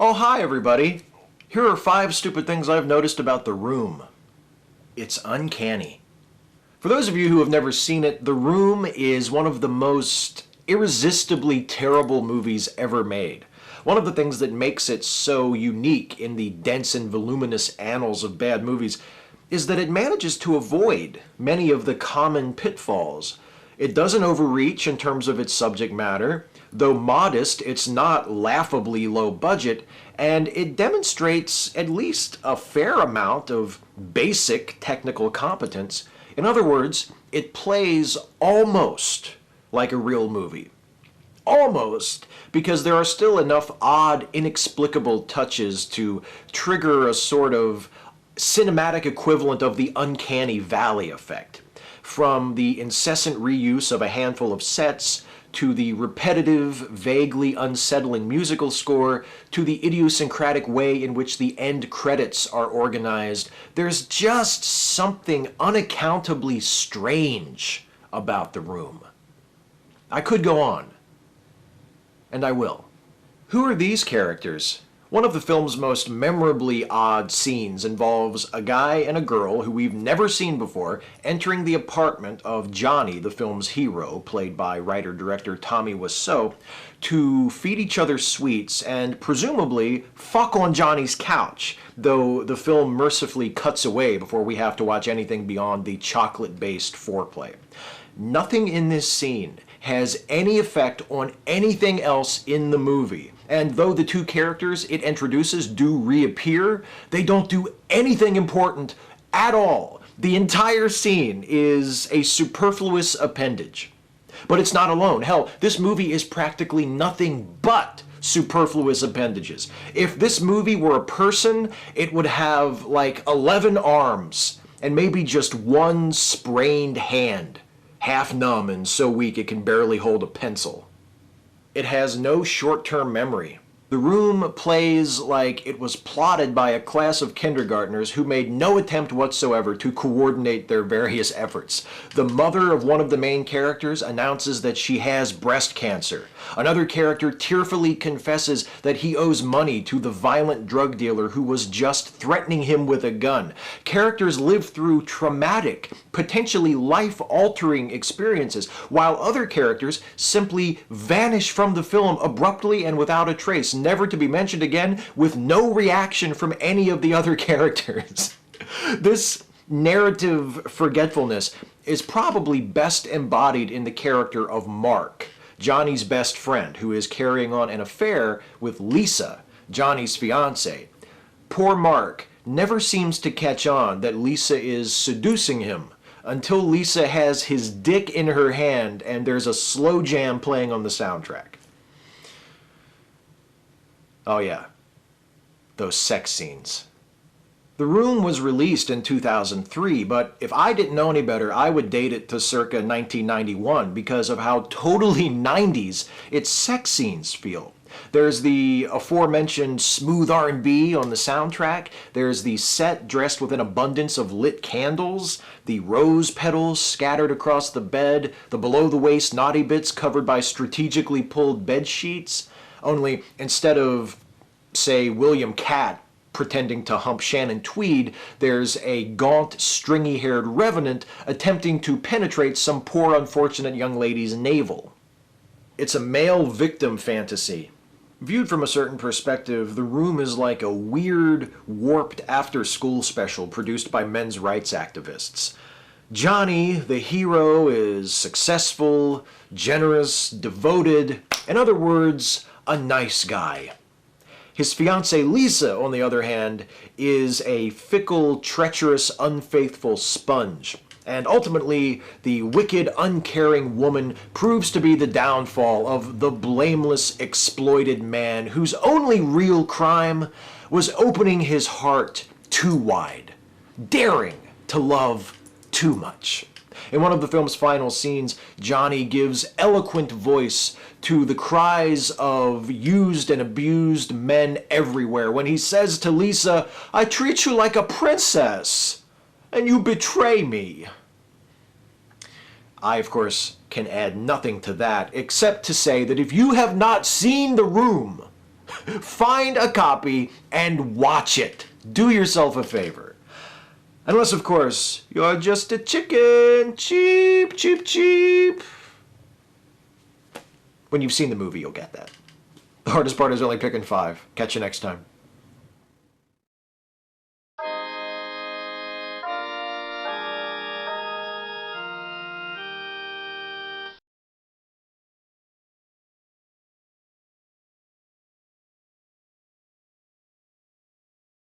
Oh, hi everybody. Here are 5 stupid things I've noticed about The Room. It's uncanny. For those of you who have never seen it, The Room is one of the most irresistibly terrible movies ever made. One of the things that makes it so unique in the dense and voluminous annals of bad movies is that it manages to avoid many of the common pitfalls. It doesn't overreach in terms of its subject matter. Though modest, it's not laughably low budget, and it demonstrates at least a fair amount of basic technical competence. In other words, it plays almost like a real movie. Almost, because there are still enough odd, inexplicable touches to trigger a sort of cinematic equivalent of the uncanny valley effect. From the incessant reuse of a handful of sets, to the repetitive, vaguely unsettling musical score, to the idiosyncratic way in which the end credits are organized, there's just something unaccountably strange about The Room. I could go on, and I will. Who are these characters? One of the film's most memorably odd scenes involves a guy and a girl who we've never seen before entering the apartment of Johnny, the film's hero, played by writer-director Tommy Wiseau, to feed each other sweets and presumably fuck on Johnny's couch, though the film mercifully cuts away before we have to watch anything beyond the chocolate-based foreplay. Nothing in this scene has any effect on anything else in the movie. And though the 2 characters it introduces do reappear, they don't do anything important at all. The entire scene is a superfluous appendage. But it's not alone. Hell, this movie is practically nothing but superfluous appendages. If this movie were a person, it would have like 11 arms and maybe just 1 sprained hand, half numb and so weak it can barely hold a pencil. It has no short-term memory. The Room plays like it was plotted by a class of kindergartners who made no attempt whatsoever to coordinate their various efforts. The mother of one of the main characters announces that she has breast cancer. Another character tearfully confesses that he owes money to the violent drug dealer who was just threatening him with a gun. Characters live through traumatic, potentially life-altering experiences, while other characters simply vanish from the film abruptly and without a trace, never to be mentioned again, with no reaction from any of the other characters. This narrative forgetfulness is probably best embodied in the character of Mark, Johnny's best friend, who is carrying on an affair with Lisa, Johnny's fiancée. Poor Mark never seems to catch on that Lisa is seducing him until Lisa has his dick in her hand and there's a slow jam playing on the soundtrack. Oh yeah, those sex scenes. The Room was released in 2003, but if I didn't know any better, I would date it to circa 1991 because of how totally 90s its sex scenes feel. There's the aforementioned smooth R&B on the soundtrack, there's the set dressed with an abundance of lit candles, the rose petals scattered across the bed, the below-the-waist naughty bits covered by strategically pulled bed sheets. Only instead of, say, William Catt pretending to hump Shannon Tweed, there's a gaunt, stringy-haired revenant attempting to penetrate some poor, unfortunate young lady's navel. It's a male victim fantasy. Viewed from a certain perspective, The Room is like a weird, warped after-school special produced by men's rights activists. Johnny, the hero, is successful, generous, devoted, in other words, a nice guy. His fiancée Lisa, on the other hand, is a fickle, treacherous, unfaithful sponge. And ultimately, the wicked, uncaring woman proves to be the downfall of the blameless, exploited man whose only real crime was opening his heart too wide, daring to love too much. In one of the film's final scenes, Johnny gives eloquent voice to the cries of used and abused men everywhere when he says to Lisa, "I treat you like a princess, and you betray me." I, of course, can add nothing to that, except to say that if you have not seen The Room, Find a copy and watch it. Do yourself a favor. Unless, of course, you're just a chicken. Cheap, cheap, cheap. When you've seen the movie, you'll get that. The hardest part is only picking 5. Catch you next time.